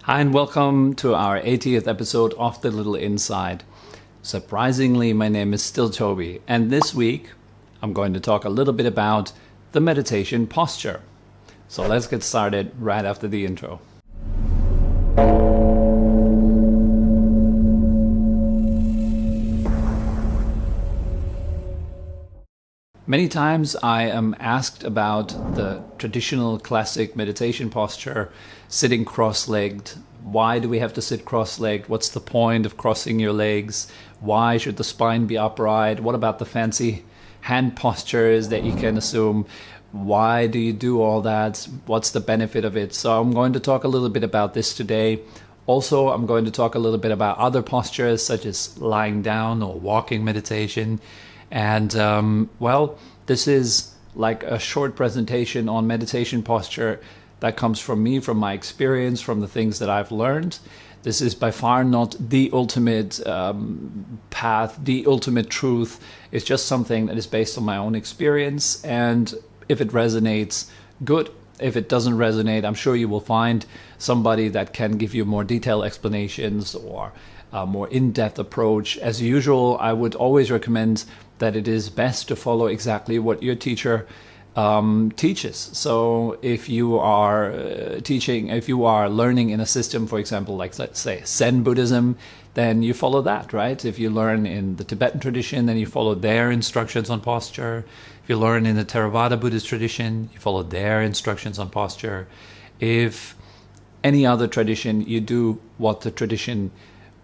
Hi, and welcome to our 80th episode of The Little Inside. Surprisingly, my name is still Toby, and this week I'm going to talk a little bit about the meditation posture. So let's get started right after the intro. Many times I am asked about the traditional classic meditation posture, sitting cross-legged. Why do we have to sit cross-legged? What's the point of crossing your legs? Why should the spine be upright? What about the fancy hand postures that you can assume? Why do you do all that? What's the benefit of it? So I'm going to talk a little bit about this today. Also, I'm going to talk a little bit about other postures such as lying down or walking meditation. And this is like a short presentation on meditation posture that comes from me, from my experience, from the things that I've learned. This is by far not the ultimate path, the ultimate truth. It's just something that is based on my own experience. And if it resonates, good. If it doesn't resonate, I'm sure you will find somebody that can give you more detailed explanations or a more in-depth approach. As usual, I would always recommend that it is best to follow exactly what your teacher teaches. So if you are if you are learning in a system, for example, like let's say Zen Buddhism, then you follow that, right? If you learn in the Tibetan tradition, then you follow their instructions on posture. If you learn in the Theravada Buddhist tradition, you follow their instructions on posture. If any other tradition, you do what the tradition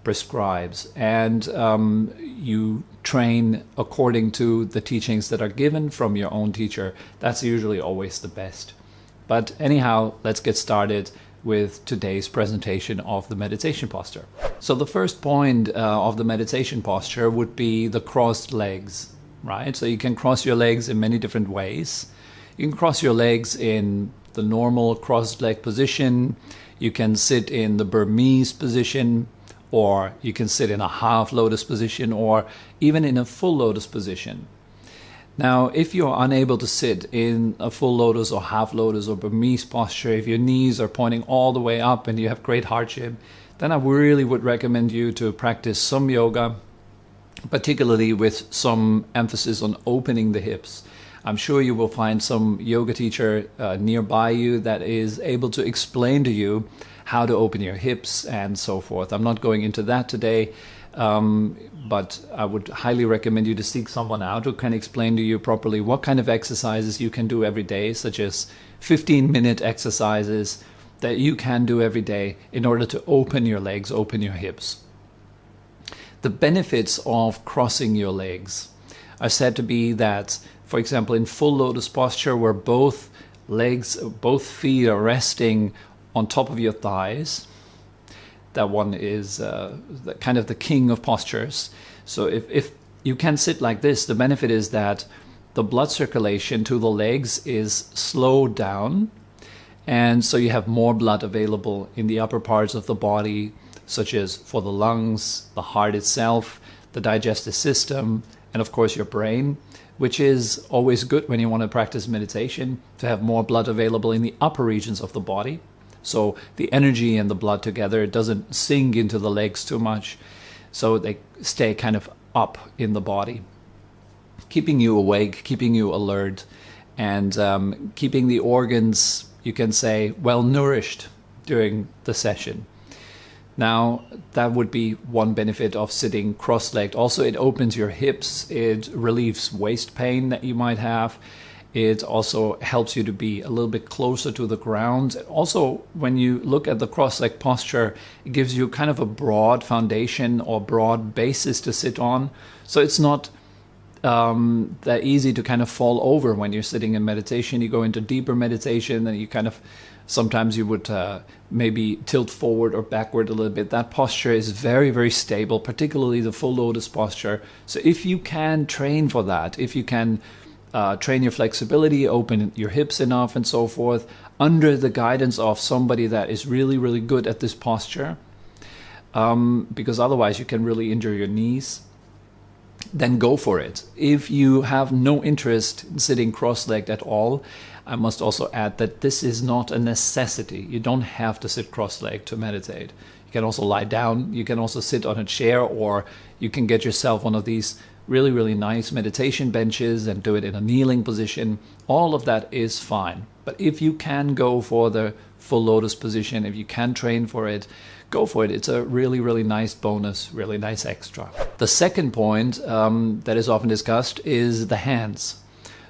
prescribes, and you train according to the teachings that are given from your own teacher. That's usually always the best. But anyhow, let's get started with today's presentation of the meditation posture. So the first point of the meditation posture would be the crossed legs, right? So you can cross your legs in many different ways. You can cross your legs in the normal crossed leg position. You can sit in the Burmese position, or you can sit in a half lotus position, or even in a full lotus position. Now, if you're unable to sit in a full lotus or half lotus or Burmese posture, if your knees are pointing all the way up and you have great hardship, then I really would recommend you to practice some yoga, particularly with some emphasis on opening the hips. I'm sure you will find some yoga teacher nearby you that is able to explain to you how to open your hips and so forth. I'm not going into that today, but I would highly recommend you to seek someone out who can explain to you properly what kind of exercises you can do every day, such as 15-minute exercises that you can do every day in order to open your legs, open your hips. The benefits of crossing your legs are said to be that, for example, in full lotus posture, where both feet are resting on top of your thighs, that one is kind of the king of postures. So if you can sit like this, the benefit is that the blood circulation to the legs is slowed down, and so you have more blood available in the upper parts of the body, such as for the lungs, the heart itself, the digestive system, and of course your brain, which is always good when you want to practice meditation, to have more blood available in the upper regions of the body. So the energy and the blood together doesn't sink into the legs too much, so they stay kind of up in the body, keeping you awake, keeping you alert, and keeping the organs, you can say, well nourished during the session. Now, that would be one benefit of sitting cross-legged. Also, it opens your hips. It relieves waist pain that you might have. It also helps you to be a little bit closer to the ground. Also, when you look at the cross-leg posture, it gives you kind of a broad foundation or broad basis to sit on. So it's not that easy to kind of fall over when you're sitting in meditation. You go into deeper meditation and you kind of, sometimes you would maybe tilt forward or backward a little bit. That posture is very, very stable, particularly the full lotus posture. So if you can train for that, if you can train your flexibility, open your hips enough and so forth, under the guidance of somebody that is really, really good at this posture, because otherwise you can really injure your knees. then go for it. If you have no interest in sitting cross-legged at all, I must also add that this is not a necessity. You don't have to sit cross-legged to meditate. You can also lie down, you can also sit on a chair, or you can get yourself one of these really, really nice meditation benches and do it in a kneeling position. All of that is fine. But if you can go for the full lotus position, if you can train for it, go for it. It's a really, really nice bonus, really nice extra. The second point that is often discussed is the hands.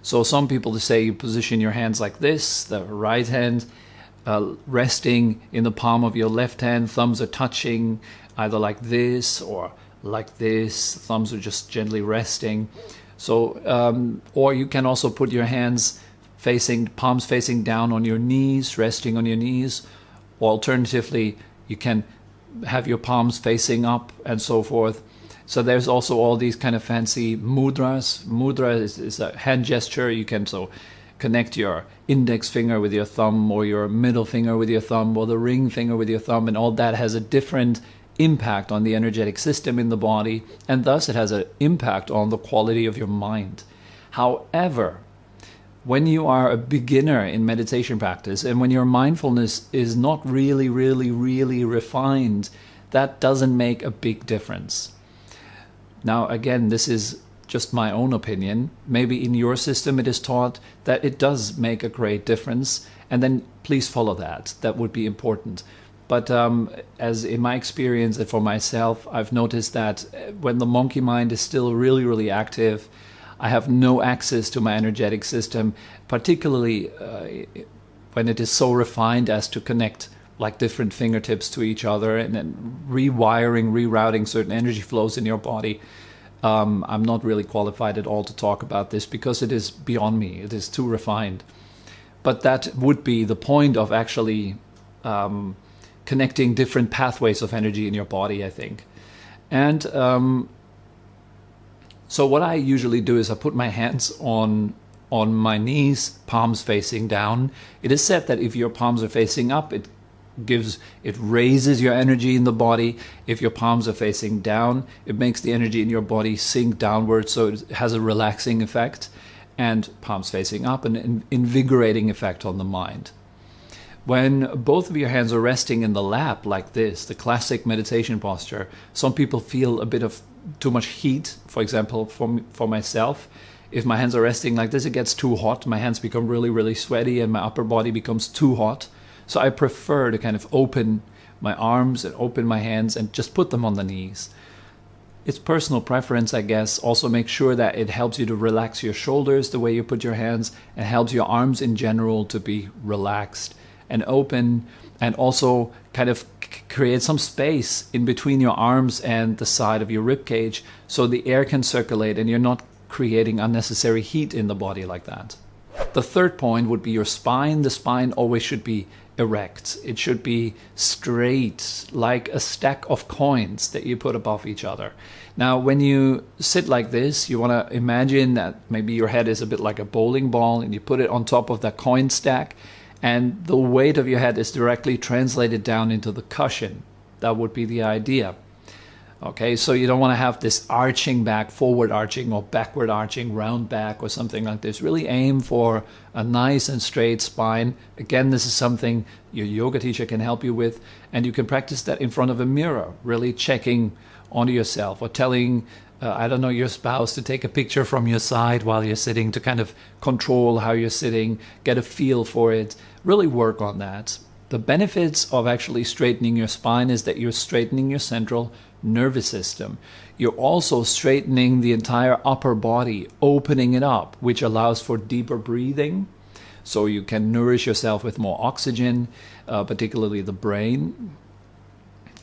So some people say you position your hands like this, the right hand resting in the palm of your left hand, thumbs are touching either like this or like this, thumbs are just gently resting. So, or you can also put your hands palms facing down on your knees, resting on your knees. Or alternatively, you can have your palms facing up and so forth. So there's also all these kind of fancy mudras. Mudra is a hand gesture. You can so connect your index finger with your thumb, or your middle finger with your thumb, or the ring finger with your thumb, and all that has a different impact on the energetic system in the body, and thus it has an impact on the quality of your mind. However, when you are a beginner in meditation practice, and when your mindfulness is not really, really, really refined, that doesn't make a big difference. Now, again, this is just my own opinion. Maybe in your system it is taught that it does make a great difference, and then please follow that. That would be important. But as in my experience and for myself, I've noticed that when the monkey mind is still really, really active, I have no access to my energetic system, particularly when it is so refined as to connect like different fingertips to each other and then rerouting certain energy flows in your body. I'm not really qualified at all to talk about this because it is beyond me. It is too refined. But that would be the point of actually connecting different pathways of energy in your body, I think. And so what I usually do is I put my hands on my knees, palms facing down. It is said that if your palms are facing up, it raises your energy in the body. If your palms are facing down, it makes the energy in your body sink downwards, so it has a relaxing effect. And palms facing up, an invigorating effect on the mind. When both of your hands are resting in the lap like this, the classic meditation posture, some people feel a bit of too much heat. For example, for myself, if my hands are resting like this, it gets too hot. My hands become really, really sweaty and my upper body becomes too hot. So I prefer to kind of open my arms and open my hands and just put them on the knees. It's personal preference, I guess. Also make sure that it helps you to relax your shoulders the way you put your hands, and helps your arms in general to be relaxed and open, and also kind of create some space in between your arms and the side of your rib cage so the air can circulate and you're not creating unnecessary heat in the body like that. The third point would be your spine. The spine always should be erect. It should be straight, like a stack of coins that you put above each other. Now, when you sit like this, you want to imagine that maybe your head is a bit like a bowling ball and you put it on top of that coin stack, and the weight of your head is directly translated down into the cushion. That would be the idea. Okay, so you don't want to have this arching back, forward arching or backward arching, round back or something like this. Really aim for a nice and straight spine. Again, this is something your yoga teacher can help you with, and you can practice that in front of a mirror, really checking onto yourself, or telling, your spouse to take a picture from your side while you're sitting to kind of control how you're sitting, get a feel for it, really work on that. The benefits of actually straightening your spine is that you're straightening your central nervous system. You're also straightening the entire upper body, opening it up, which allows for deeper breathing. So you can nourish yourself with more oxygen, particularly the brain.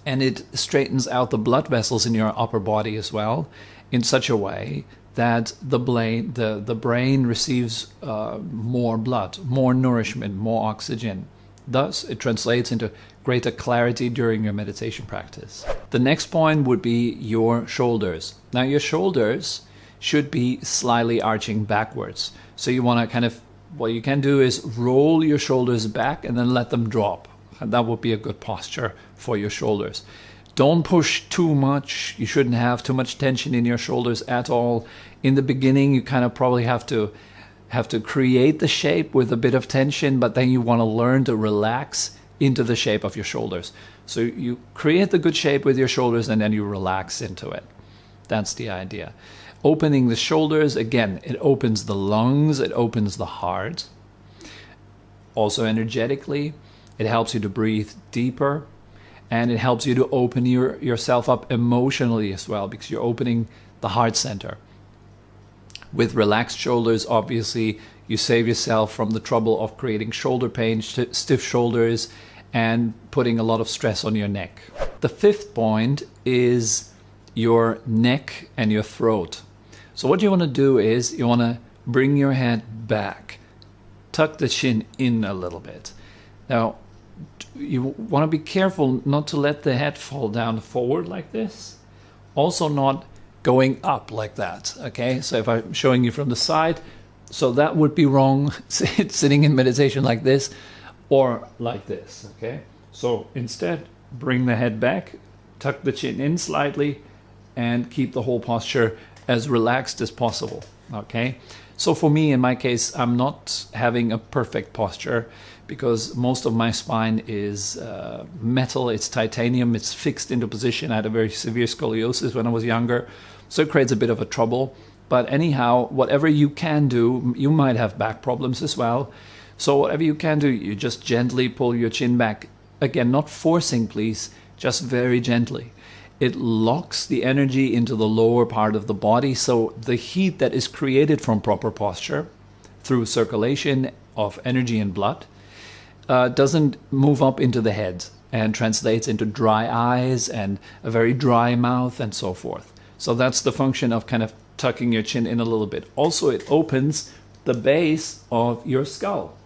And it straightens out the blood vessels in your upper body as well, in such a way that the brain receives more blood, more nourishment, more oxygen. Thus, it translates into greater clarity during your meditation practice. The next point would be your shoulders. Now, your shoulders should be slightly arching backwards. So you want to what you can do is roll your shoulders back and then let them drop. And that would be a good posture for your shoulders. Don't push too much. You shouldn't have too much tension in your shoulders at all. In the beginning, you kind of probably have to create the shape with a bit of tension, but then you want to learn to relax into the shape of your shoulders. So you create the good shape with your shoulders and then you relax into it. That's the idea. Opening the shoulders, again, it opens the lungs, it opens the heart. Also energetically, it helps you to breathe deeper, and it helps you to open yourself up emotionally as well, because you're opening the heart center. With relaxed shoulders, obviously, you save yourself from the trouble of creating shoulder pain, stiff shoulders, and putting a lot of stress on your neck. The fifth point is your neck and your throat. So what you want to do is you want to bring your head back, tuck the chin in a little bit. Now, you want to be careful not to let the head fall down forward like this. Also not going up like that, okay? So if I'm showing you from the side, so that would be wrong, sitting in meditation like this or like this, okay? So instead, bring the head back, tuck the chin in slightly, and keep the whole posture as relaxed as possible, okay? So for me, in my case, I'm not having a perfect posture because most of my spine is metal, it's titanium, it's fixed into position. I had a very severe scoliosis when I was younger, so it creates a bit of a trouble. But anyhow, whatever you can do, you might have back problems as well. So whatever you can do, you just gently pull your chin back. Again, not forcing, please, just very gently. It locks the energy into the lower part of the body, so the heat that is created from proper posture through circulation of energy and blood doesn't move up into the head and translates into dry eyes and a very dry mouth and so forth. So that's the function of kind of tucking your chin in a little bit. Also, it opens the base of your skull,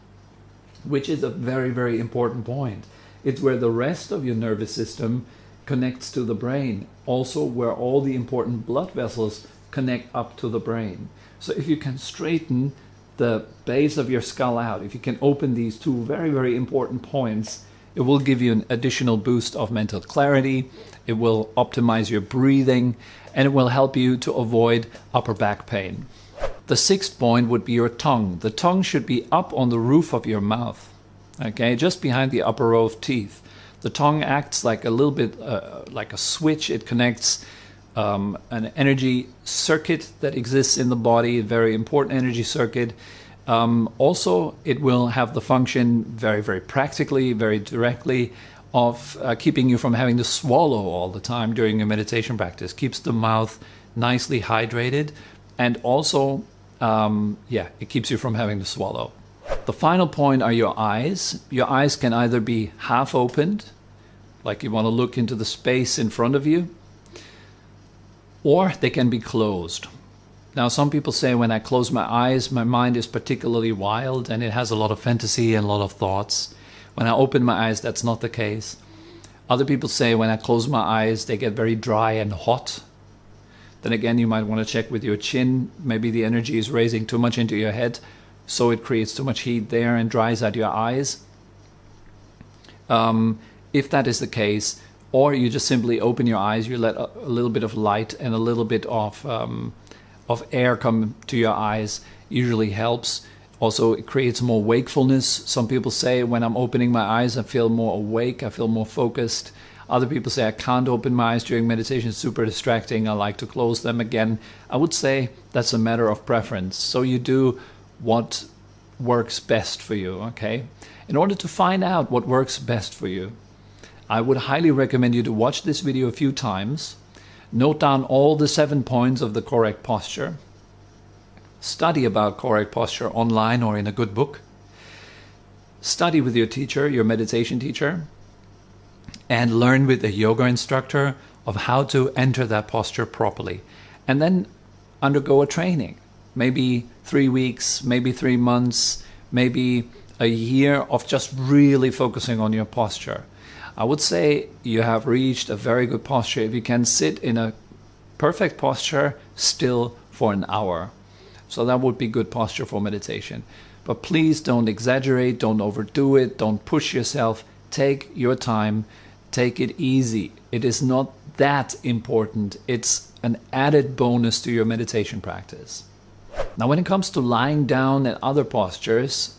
which is a very, very important point. It's where the rest of your nervous system connects to the brain, also where all the important blood vessels connect up to the brain. So if you can straighten the base of your skull out, if you can open these two very, very important points, it will give you an additional boost of mental clarity, it will optimize your breathing, and it will help you to avoid upper back pain. The sixth point would be your tongue. The tongue should be up on the roof of your mouth, okay, just behind the upper row of teeth. The tongue acts like a little bit like a switch. It connects an energy circuit that exists in the body, a very important energy circuit. Also, it will have the function very, very practically, very directly of keeping you from having to swallow all the time during your meditation practice. Keeps the mouth nicely hydrated, and also, it keeps you from having to swallow. The final point are your eyes. Your eyes can either be half opened, like you want to look into the space in front of you, or they can be closed. Now, some people say when I close my eyes, my mind is particularly wild and it has a lot of fantasy and a lot of thoughts. When I open my eyes, that's not the case. Other people say when I close my eyes, they get very dry and hot. Then again, you might want to check with your chin. Maybe the energy is raising too much into your head, so it creates too much heat there and dries out your eyes. If that is the case, or you just simply open your eyes, you let a little bit of light and a little bit of air come to your eyes, usually helps. Also, it creates more wakefulness. Some people say when I'm opening my eyes, I feel more awake, I feel more focused. Other people say I can't open my eyes during meditation, it's super distracting, I like to close them again. I would say that's a matter of preference. So you do what works best for you, okay? In order to find out what works best for you, I would highly recommend you to watch this video a few times, note down all the 7 points of the correct posture, study about correct posture online or in a good book, study with your teacher, your meditation teacher, and learn with a yoga instructor of how to enter that posture properly. And then undergo a training, maybe 3 weeks, maybe 3 months, maybe a year of just really focusing on your posture. I would say you have reached a very good posture if you can sit in a perfect posture still for an hour. So that would be good posture for meditation. But please don't exaggerate, don't overdo it, don't push yourself. Take your time. take it easy. It is not that important. It's an added bonus to your meditation practice. Now, when it comes to lying down and other postures,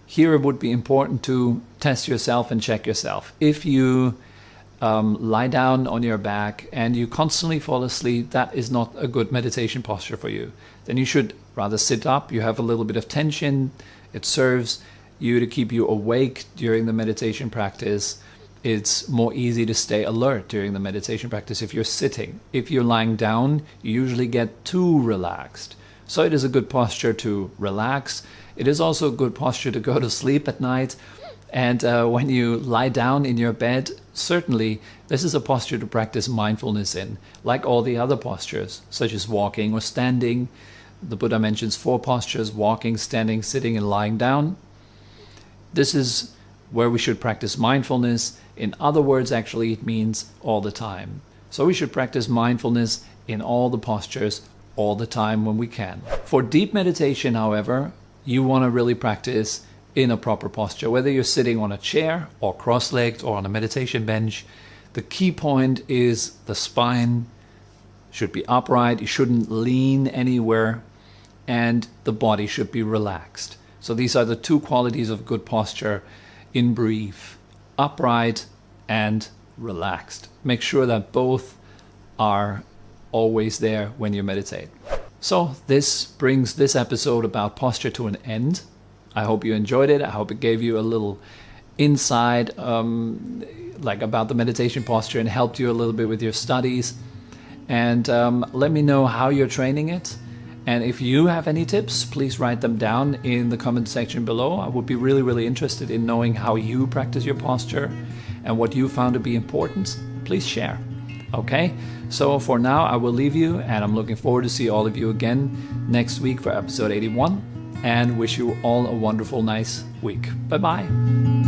here it would be important to test yourself and check yourself. If you lie down on your back and you constantly fall asleep, that is not a good meditation posture for you. Then you should rather sit up. You have a little bit of tension. It serves you to keep you awake during the meditation practice. It's more easy to stay alert during the meditation practice if you're sitting. If you're lying down, you usually get too relaxed. So it is a good posture to relax. It is also a good posture to go to sleep at night. And when you lie down in your bed, certainly this is a posture to practice mindfulness in, like all the other postures, such as walking or standing. The Buddha mentions 4 postures: walking, standing, sitting, and lying down. This is where we should practice mindfulness. In other words, actually, it means all the time. So we should practice mindfulness in all the postures all the time when we can. For deep meditation, however, you want to really practice in a proper posture, whether you're sitting on a chair or cross-legged or on a meditation bench. The key point is the spine should be upright. You shouldn't lean anywhere, and the body should be relaxed. So these are the 2 qualities of good posture in brief: upright and relaxed. Make sure that both are always there when you meditate. So this brings this episode about posture to an end. I hope you enjoyed it. I hope it gave you a little insight about the meditation posture and helped you a little bit with your studies. And let me know how you're training it. And if you have any tips, please write them down in the comment section below. I would be really, really interested in knowing how you practice your posture and what you found to be important. Please share. Okay, so for now I will leave you, and I'm looking forward to see all of you again next week for episode 81, and wish you all a wonderful, nice week. Bye-bye.